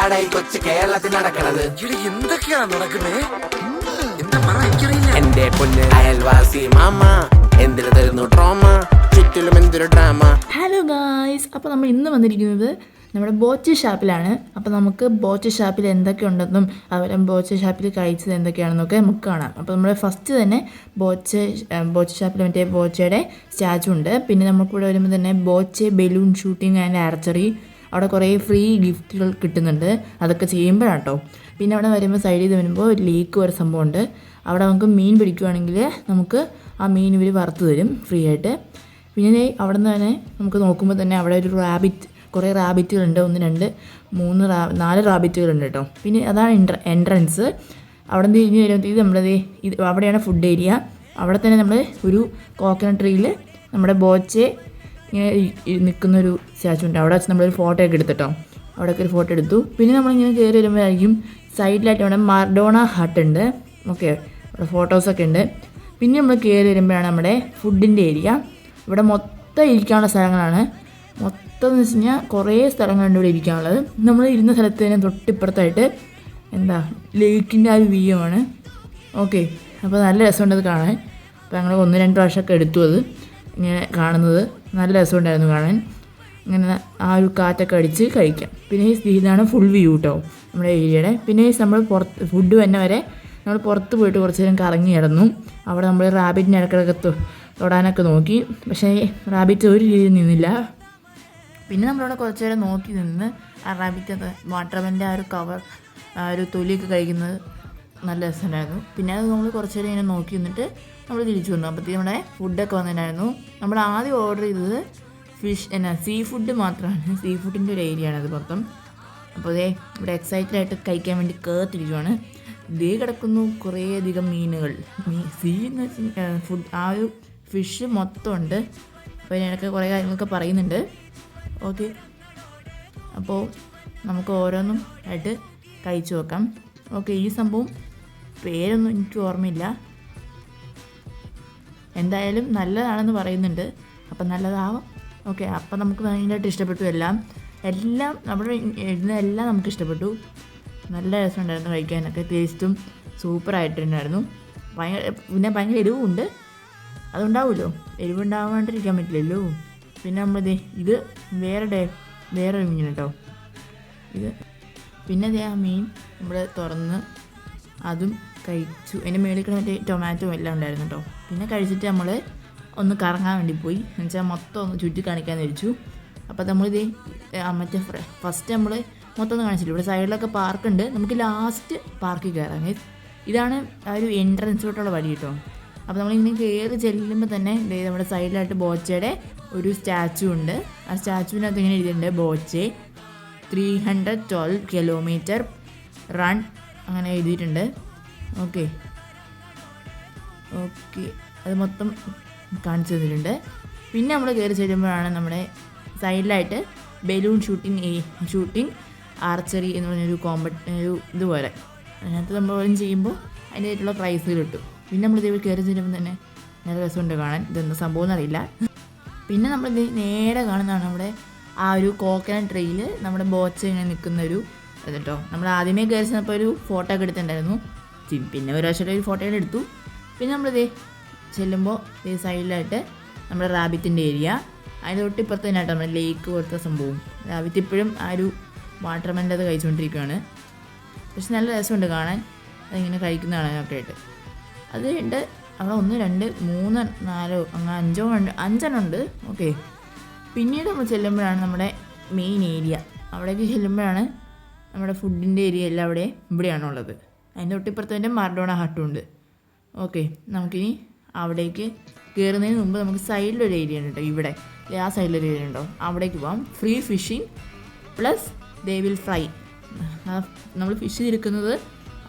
എന്താണ് ഈ കൊച്ചു കേരളത്തിൽ നടക്കണത്? എന്തൊക്കെയാണ് നടക്കുന്നത്? എന്റെ പൊന്ന് അയൽവാസി മാമ എന്തിനു തരുന്നു ട്രോമ, ചുറ്റിലും എന്തൊരു ഡ്രാമ. ഹലോ ഗായ്സ്, അപ്പോൾ നമ്മൾ ഇന്ന് വന്നിരിക്കുന്നത് നമ്മുടെ ബോച്ച ഷാപ്പിലാണ്. അപ്പോൾ നമുക്ക് ബോച്ച ഷാപ്പിൽ എന്തൊക്കെ ഉണ്ടെന്നും അതുപോലെ ബോച്ച ഷാപ്പിൽ കഴിച്ചത് എന്തൊക്കെയാണെന്നൊക്കെ നമുക്ക് കാണാം. അപ്പോൾ നമ്മൾ ഫസ്റ്റ് തന്നെ ബോച്ച ഷാപ്പിൽ മറ്റേ ബോച്ചയുടെ സ്റ്റാച്ചു ഉണ്ട്. പിന്നെ നമുക്കിവിടെ വരുമ്പോൾ തന്നെ ബോച്ച ബലൂൺ ഷൂട്ടിംഗ് ആൻഡ് ആർച്ചറി, അവിടെ കുറേ ഫ്രീ ഗിഫ്റ്റുകൾ കിട്ടുന്നുണ്ട്. അതൊക്കെ ചെയ്യുമ്പോഴാണ് കേട്ടോ. പിന്നെ അവിടെ വരുമ്പോൾ സൈഡിൽ നിന്ന് വരുമ്പോൾ ഒരു ലേക്ക് ഒരു സംഭവമുണ്ട്. അവിടെ നമുക്ക് മീൻ പിടിക്കുവാണെങ്കിൽ നമുക്ക് ആ മീൻ ഇവർ വറുത്ത് തരും ഫ്രീ ആയിട്ട്. പിന്നെ അവിടെ നിന്ന് തന്നെ നമുക്ക് നോക്കുമ്പോൾ തന്നെ അവിടെ ഒരു കുറേ റാബിറ്റുകളുണ്ട്. 1 2 3 4 റാബിറ്റുകളുണ്ട് കേട്ടോ. പിന്നെ അതാണ് എൻട്രൻസ്. അവിടെ നിന്ന് തിരിഞ്ഞ് വരുമ്പോഴത്തേക്ക് ഇത് അവിടെയാണ് ഫുഡ് ഏരിയ. അവിടെ തന്നെ നമ്മൾ ഒരു കോക്കനട്ട് ട്രീയിൽ നമ്മുടെ ബോച്ചെ ഇങ്ങനെ നിൽക്കുന്നൊരു സ്റ്റാച്ചു ഉണ്ട്. അവിടെ വെച്ച് നമ്മളൊരു ഫോട്ടോ ഒക്കെ എടുത്തിട്ടോ. അവിടെയൊക്കെ ഒരു ഫോട്ടോ എടുത്തു. പിന്നെ നമ്മളിങ്ങനെ കയറി വരുമ്പോഴായിരിക്കും സൈഡിലായിട്ട് അവിടെ മർഡോണ ഹട്ട് ഉണ്ട്. ഓക്കെ, അവിടെ ഫോട്ടോസൊക്കെ ഉണ്ട്. പിന്നെ നമ്മൾ കയറി വരുമ്പോഴാണ് നമ്മുടെ ഫുഡിൻ്റെ ഏരിയ. ഇവിടെ മൊത്തം ഇരിക്കാനുള്ള സ്ഥലങ്ങളാണ്. മൊത്തം എന്ന് വെച്ച് കഴിഞ്ഞാൽ കുറേ സ്ഥലങ്ങളുണ്ട് ഇവിടെ ഇരിക്കാനുള്ളത്. നമ്മൾ ഇരുന്ന സ്ഥലത്ത് തന്നെ തൊട്ടിപ്പുറത്തായിട്ട് ലേക്കിൻ്റെ ആ ഒരു വ്യൂ ആണ്. ഓക്കെ, അപ്പോൾ നല്ല രസമുണ്ട് അത് കാണാൻ. അപ്പോൾ ഞങ്ങൾ 1 2 പ്രാവശ്യമൊക്കെ എടുത്തു അത് ഇങ്ങനെ കാണുന്നത്. നല്ല രസമുണ്ടായിരുന്നു കാണാൻ. ഇങ്ങനെ ആ ഒരു കാറ്റൊക്കെ അടിച്ച് കഴിക്കാം. പിന്നെ ഇതാണ് ഫുൾ വ്യൂ കേട്ടോ നമ്മുടെ ഏരിയയുടെ. പിന്നെ നമ്മൾ ഫുഡ് തന്നെ വരെ നമ്മൾ പുറത്ത് പോയിട്ട് കുറച്ച് നേരം കറങ്ങി കിടന്നു. അവിടെ നമ്മൾ റാബിറ്റിനെ ഇടയ്ക്കിടയ്ക്ക് തൊടാനൊക്കെ നോക്കി. പക്ഷേ റാബിറ്റ് ഒരു രീതിയിൽ നിന്നില്ല. പിന്നെ നമ്മളവിടെ കുറച്ച് നേരം നോക്കി നിന്ന് ആ റാബിറ്റ് വാട്ടർമെൻ്റെ ആ ഒരു തൊലിയൊക്കെ കഴിക്കുന്നത് നല്ല രസമുണ്ടായിരുന്നു. പിന്നെ അത് നമ്മൾ കുറച്ച് നേരം ഇങ്ങനെ നോക്കി നിന്നിട്ട് നമ്മൾ തിരിച്ചു വന്നു. അപ്പോഴത്തേക്കും നമ്മുടെ ഫുഡൊക്കെ വന്നിട്ടുണ്ടായിരുന്നു. നമ്മൾ ആദ്യം ഓർഡർ ചെയ്തത് സീ ഫുഡ് മാത്രമാണ്. സീ ഫുഡിൻ്റെ ഒരു ഏരിയ ആണ് അത് മൊത്തം. അപ്പോൾ ഇവിടെ എക്സൈറ്റഡ് ആയിട്ട് കഴിക്കാൻ വേണ്ടി കേട്ടിരിക്കുവാണ്. കിടക്കുന്നു കുറേയധികം മീനുകൾ. സീ എന്ന് വെച്ചാൽ ഫുഡ് ആ ഒരു ഫിഷ് മൊത്തം ഉണ്ട്. അപ്പോൾ ഇതിനൊക്കെ കുറേ കാര്യങ്ങളൊക്കെ പറയുന്നുണ്ട്. ഓക്കെ, അപ്പോൾ നമുക്ക് ഓരോന്നും ആയിട്ട് കഴിച്ചു നോക്കാം. ഓക്കെ, ഈ സംഭവം പേരൊന്നും എനിക്ക് ഓർമ്മയില്ല. എന്തായാലും നല്ലതാണെന്ന് പറയുന്നുണ്ട്. അപ്പം നല്ലതാവാം. ഓക്കെ, അപ്പം നമുക്ക് ഭയങ്കരമായിട്ട് ഇഷ്ടപ്പെട്ടു. എല്ലാം നമ്മുടെ എല്ലാം നമുക്ക് ഇഷ്ടപ്പെട്ടു. നല്ല രസമുണ്ടായിരുന്നു കഴിക്കാനൊക്കെ. ടേസ്റ്റും സൂപ്പറായിട്ടുണ്ടായിരുന്നു. പിന്നെ ഭയങ്കര എരിവുണ്ട്. അതുണ്ടാവുമല്ലോ, എരിവുണ്ടാവാണ്ടിരിക്കാൻ പറ്റില്ലല്ലോ. പിന്നെ ഇത് വേറൊരു മീൻ കേട്ടോ ഇത്. പിന്നെ ആ മീൻ നമ്മൾ തുറന്ന് അതും കഴിച്ചു. അതിൻ്റെ മേളിൽ മറ്റേ ടൊമാറ്റോ എല്ലാം ഉണ്ടായിരുന്നു കേട്ടോ. പിന്നെ കഴിച്ചിട്ട് നമ്മൾ ഒന്ന് കറങ്ങാൻ വേണ്ടി പോയി. എന്നുവെച്ചാൽ മൊത്തം ഒന്ന് ചുറ്റി കാണിക്കാമെന്ന് വെച്ചു. അപ്പോൾ നമ്മളിത് മറ്റേ ഫസ്റ്റ് നമ്മൾ മൊത്തം ഒന്ന് കാണിച്ചില്ല. ഇവിടെ സൈഡിലൊക്കെ പാർക്കുണ്ട്. നമുക്ക് ലാസ്റ്റ് പാർക്കിൽ കയറാം. ഇതാണ് ആ ഒരു എൻട്രൻസിലോട്ടുള്ള വഴി കേട്ടോ. അപ്പോൾ നമ്മളിങ്ങനെ കയറി ചെല്ലുമ്പോൾ തന്നെ നമ്മുടെ സൈഡിലായിട്ട് ബോച്ചയുടെ ഒരു സ്റ്റാച്ചു ഉണ്ട്. ആ സ്റ്റാച്ചുവിനകത്ത് ഇങ്ങനെ എഴുതിയിട്ടുണ്ട് ബോച്ചെ 312 കിലോമീറ്റർ റൺ അങ്ങനെ എഴുതിയിട്ടുണ്ട്. ഓക്കെ, അത് മൊത്തം കാണിച്ചു തന്നിട്ടുണ്ട്. പിന്നെ നമ്മൾ കയറി ചെല്ലുമ്പോഴാണ് നമ്മുടെ സൈഡിലായിട്ട് ബലൂൺ ഷൂട്ടിംഗ് ആർച്ചറി എന്ന് പറഞ്ഞൊരു ഇതുപോലെ അതിനകത്ത് നമ്മൾ ചെയ്യുമ്പോൾ അതിൻ്റെതായിട്ടുള്ള പ്രൈസ് കിട്ടും. പിന്നെ നമ്മൾ ഇതേ കയറി ചെല്ലുമ്പോൾ തന്നെ നല്ല രസമുണ്ട് കാണാൻ. ഇതെന്താ സംഭവം എന്നറിയില്ല. പിന്നെ നമ്മളിത് നേരെ കാണുന്നതാണ് നമ്മുടെ ആ ഒരു കോക്കനട്ട് ട്രീയിൽ നമ്മുടെ ബോച്ച ഇങ്ങനെ നിൽക്കുന്നൊരു ഇത് കേട്ടോ. നമ്മൾ ആദ്യമേ കയറി ചെന്നപ്പോൾ ഒരു ഫോട്ടോ ഒക്കെ എടുത്തിട്ടുണ്ടായിരുന്നു. പിന്നെ ഒരു പ്രാവശ്യം ഒരു ഫോട്ടോ എടുത്തു. പിന്നെ നമ്മളിതേ ചെല്ലുമ്പോൾ ഈ സൈഡിലായിട്ട് നമ്മുടെ റാബിറ്റിൻ്റെ ഏരിയ. അതിൻ്റെ തൊട്ടിപ്പുറത്ത് തന്നെയാട്ടോ നമ്മുടെ ലേക്ക് പോലത്തെ സംഭവം. റാബിറ്റ് ഇപ്പോഴും ആ ഒരു വാട്ടർമെൻ്റെ അത് കഴിച്ചുകൊണ്ടിരിക്കുകയാണ്. പക്ഷെ നല്ല രസമുണ്ട് കാണാൻ അതിങ്ങനെ കഴിക്കുന്ന കാണാനൊക്കെ ആയിട്ട്. അത് ഉണ്ട് അവിടെ 1 2 3 4 അങ്ങനെ 5 ഉണ്ട്. ഓക്കെ, പിന്നീട് നമ്മൾ ചെല്ലുമ്പോഴാണ് നമ്മുടെ മെയിൻ ഏരിയ. അവിടേക്ക് ചെല്ലുമ്പോഴാണ് നമ്മുടെ ഫുഡിൻ്റെ ഏരിയ എല്ലാം ഇവിടെയാണുള്ളത്. അതിൻ്റെ തൊട്ടിപ്പുറത്ത് തന്നെ മർഡോണ ഹട്ടും ഉണ്ട്. ഓക്കെ, നമുക്കിനി അവിടേക്ക് കയറുന്നതിന് മുമ്പ് നമുക്ക് സൈഡിലൊരു ഏരിയ ഉണ്ട് കേട്ടോ. ഇവിടെ ആ സൈഡിലൊരു ഏരിയ ഉണ്ടോ, അവിടേക്ക് പോകാം. Free fishing plus they will fry. നമ്മൾ ഫിഷ് ഇരിക്കുന്നത്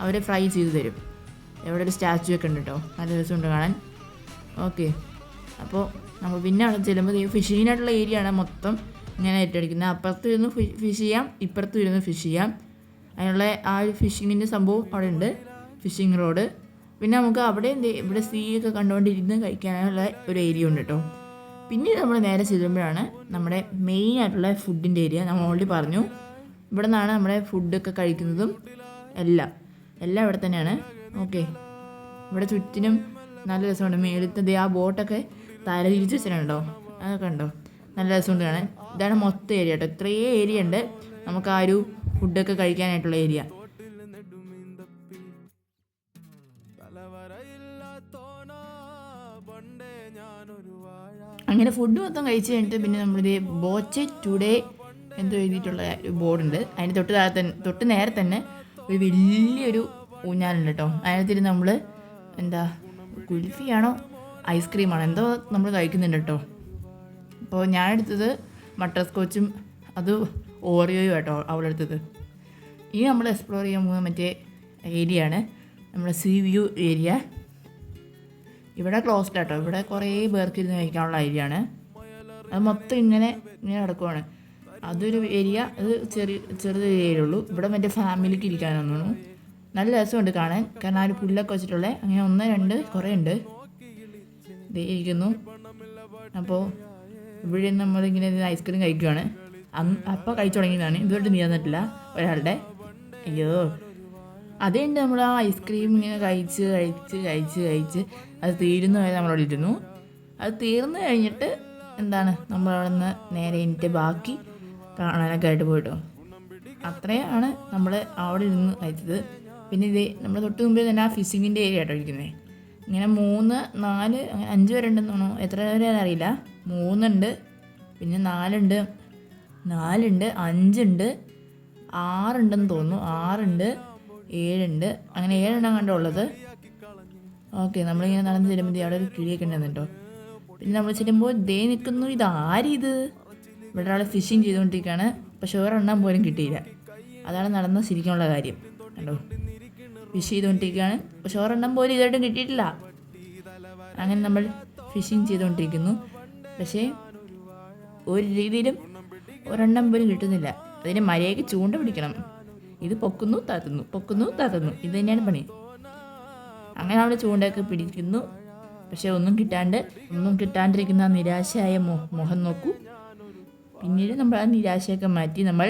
അവരെ ഫ്രൈ ചെയ്ത് തരും. എവിടെ ഒരു സ്റ്റാച്ചു ഒക്കെ ഉണ്ട് കേട്ടോ. നല്ല രസമുണ്ട് കാണാൻ. ഓക്കെ, അപ്പോൾ നമ്മൾ പിന്നെ അവിടെ ചെല്ലുമ്പോൾ ഫിഷിങ്ങിനായിട്ടുള്ള ഏരിയ ആണ് മൊത്തം ഇങ്ങനെ ഏറ്റെടുക്കുന്നത്. അപ്പുറത്ത് ഇരുന്ന് ഫിഷ് ചെയ്യാം, ഇപ്പുറത്ത് ഇരുന്ന് ഫിഷ് ചെയ്യാം. അതിനുള്ള ആ ഒരു ഫിഷിങ്ങിൻ്റെ സംഭവം അവിടെ ഉണ്ട്, ഫിഷിംഗ് റോഡ്. പിന്നെ നമുക്ക് അവിടെ ഇവിടെ സീ ഒക്കെ കണ്ടുകൊണ്ടിരുന്ന് കഴിക്കാനുള്ള ഒരു ഏരിയ ഉണ്ട് കേട്ടോ. പിന്നീട് നമ്മൾ നേരെ ചെല്ലുമ്പോഴാണ് നമ്മുടെ മെയിൻ ആയിട്ടുള്ള ഫുഡിൻ്റെ ഏരിയ. നമ്മൾ ഓൾറെഡി പറഞ്ഞു ഇവിടെ നിന്നാണ് നമ്മുടെ ഫുഡൊക്കെ കഴിക്കുന്നതും എല്ലാം ഇവിടെ തന്നെയാണ്. ഓക്കെ, ഇവിടെ ചുറ്റിനും നല്ല രസമുണ്ട്. മേളത്തെ ആ ബോട്ടൊക്കെ തല തിരിച്ച് വെച്ചിട്ടുണ്ടോ, അതൊക്കെ ഉണ്ടോ, നല്ല രസമുണ്ട് കാണാൻ. ഇതാണ് മൊത്തം ഏരിയ കേട്ടോ. ഇത്രയും ഏരിയ ഉണ്ട് നമുക്ക് ആ ഒരു ഫുഡൊക്കെ കഴിക്കാനായിട്ടുള്ള ഏരിയ. അങ്ങനെ ഫുഡ് മൊത്തം കഴിച്ച് കഴിഞ്ഞിട്ട് പിന്നെ നമ്മളിത് ബോച്ചെ ടുഡേ എന്തോ എഴുതിയിട്ടുള്ള ഒരു ബോർഡുണ്ട്. അതിന് തൊട്ട് നേരെ തന്നെ ഒരു വലിയൊരു ഊഞ്ഞാലുണ്ട് കേട്ടോ. അതിനകത്തിരുന്ന് നമ്മൾ എന്താ കുൽഫിയാണോ ഐസ്ക്രീമാണോ എന്തോ നമ്മൾ കഴിക്കുന്നുണ്ട് കേട്ടോ. അപ്പോൾ ഞാനെടുത്തത് ബട്ടർ സ്കോച്ചും അത് ഓറിയോയും കേട്ടോ അവളെടുത്തത്. ഇനി നമ്മൾ എക്സ്പ്ലോർ ചെയ്യാൻ പോകുന്ന മറ്റേ ഏരിയ ആണ് നമ്മുടെ സീ വ്യൂ ഏരിയ. ഇവിടെ ക്ലോസ്ഡ് ആട്ടോ. ഇവിടെ കുറേ പേർക്ക് ഇരുന്ന് കഴിക്കാനുള്ള ഏരിയ ആണ്. അത് മൊത്തം ഇങ്ങനെ കിടക്കുവാണ്. അതൊരു ഏരിയ, അത് ചെറിയ ഏരിയ ഉള്ളൂ. ഇവിടെ മറ്റേ ഫാമിലിക്ക് ഇരിക്കാനൊന്നും നല്ല രസമുണ്ട് കാണാൻ. കാരണം ആ ഒരു പുല്ലൊക്കെ വെച്ചിട്ടുള്ളത് അങ്ങനെ 1, 2 കുറേ ഉണ്ട് ഇരിക്കുന്നു. അപ്പോൾ ഇവിടെ നമ്മളിങ്ങനെ ഐസ്ക്രീം കഴിക്കുകയാണ്. അപ്പം കഴിച്ചു തുടങ്ങിയതാണ്. ഇതുകൊണ്ട് നീ തന്നിട്ടില്ല ഒരാളുടെ. അയ്യോ, അതുകൊണ്ട് നമ്മൾ ആ ഐസ്ക്രീം ഇങ്ങനെ കഴിച്ച് അത് തീരുന്ന വരെ നമ്മളവിടെ ഇരുന്നു. അത് തീർന്നു കഴിഞ്ഞിട്ട് എന്താണ് നമ്മളവിടെ നിന്ന് നേരെ എനിക്ക് ബാക്കി കാണാനൊക്കെ ആയിട്ട് പോയിട്ടോ. അത്രയാണ് നമ്മൾ അവിടെ ഇരുന്ന് കഴിച്ചത്. പിന്നെ ഇത് നമ്മൾ തൊട്ട് മുമ്പേ തന്നെ ആ ഫിഷിങ്ങിൻ്റെ ഏരിയ ആയിട്ടോ ഇരിക്കുന്നത്. ഇങ്ങനെ 3, 4 അങ്ങനെ 5 വരെ ഉണ്ടെന്ന് എത്ര വരെ അറിയില്ല. 3 ഉണ്ട്, പിന്നെ 4 ഉണ്ട്, 5 ഉണ്ട്, 6 ഉണ്ടെന്ന് തോന്നുന്നു. 6 ഉണ്ട്, 7 ഉണ്ട്, അങ്ങനെ 7 എണ്ണം കണ്ടുള്ളത്. ഓക്കെ, നമ്മളിങ്ങനെ നടന്ന് ചെല്ലുമ്പോൾ അവിടെ ഒരു കിളിയൊക്കെ ഉണ്ടെന്ന് കേട്ടോ. പിന്നെ നമ്മൾ ചെല്ലുമ്പോൾ ദേ നിൽക്കുന്നു. ഇതാരിത്? ഇവിടെ ഒരാൾ ഫിഷിങ് ചെയ്തുകൊണ്ടിരിക്കുകയാണ്. പക്ഷെ ഒരെണ്ണം പോലും കിട്ടിയില്ല. അതാണ് നടന്ന ശരിക്കുമുള്ള കാര്യം കണ്ടോ. ഫിഷ് ചെയ്തുകൊണ്ടിരിക്കുകയാണ്, പക്ഷെ ഒരെണ്ണം പോലും ഇതായിട്ടും കിട്ടിയിട്ടില്ല. അങ്ങനെ നമ്മൾ ഫിഷിങ് ചെയ്തുകൊണ്ടിരിക്കുന്നു. പക്ഷേ ഒരു രീതിയിലും ഒരെണ്ണം പോലും കിട്ടുന്നില്ല. അതിന് മര്യാദയ്ക്ക് ചൂണ്ട പിടിക്കണം. ഇത് പൊക്കുന്നു താത്തുന്നു ഇത് തന്നെയാണ് പണി. അങ്ങനെ അവിടെ ചൂണ്ടയൊക്കെ പിടിക്കുന്നു. പക്ഷെ ഒന്നും കിട്ടാണ്ടിരിക്കുന്ന നിരാശയായ മുഖം നോക്കൂ. പിന്നീട് നമ്മൾ ആ നിരാശയൊക്കെ മാറ്റി നമ്മൾ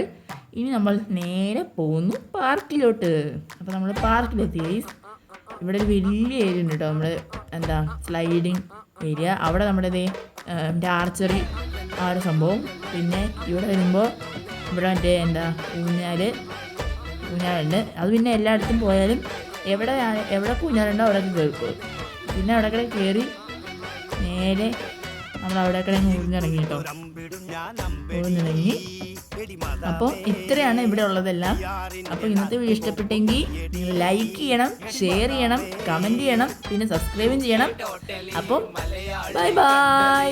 നേരെ പോകുന്നു പാർക്കിലോട്ട്. അപ്പോൾ നമ്മൾ പാർക്കിലെത്തി. ഇവിടെ ഒരു വലിയ ഏരിയ ഉണ്ട് കേട്ടോ. നമ്മൾ സ്ലൈഡിങ് ഏരിയ. അവിടെ നമ്മുടെ ആർച്ചറി ആ ഒരു സംഭവം. പിന്നെ ഇവിടെ വരുമ്പോൾ ഇവിടെ മറ്റേ ഊഞ്ഞാലുണ്ട്. അത് പിന്നെ എല്ലായിടത്തും പോയാലും എവിടെ ഊഞ്ഞാലുണ്ടോ അവിടെയൊക്കെ കയറിപ്പോകും. പിന്നെ അവിടെ കയറി നേരെ നമ്മൾ അവിടെ ഊഞ്ഞിറങ്ങി കേട്ടോ. ഊഞ്ഞിറങ്ങി. അപ്പോൾ ഇത്രയാണ് ഇവിടെ ഉള്ളതെല്ലാം. അപ്പോൾ ഇന്നത്തെ വീഡിയോ ഇഷ്ടപ്പെട്ടെങ്കിൽ നിങ്ങൾ ലൈക്ക് ചെയ്യണം, ഷെയർ ചെയ്യണം, കമൻറ്റ് ചെയ്യണം, പിന്നെ സബ്സ്ക്രൈബും ചെയ്യണം. അപ്പം ബൈ.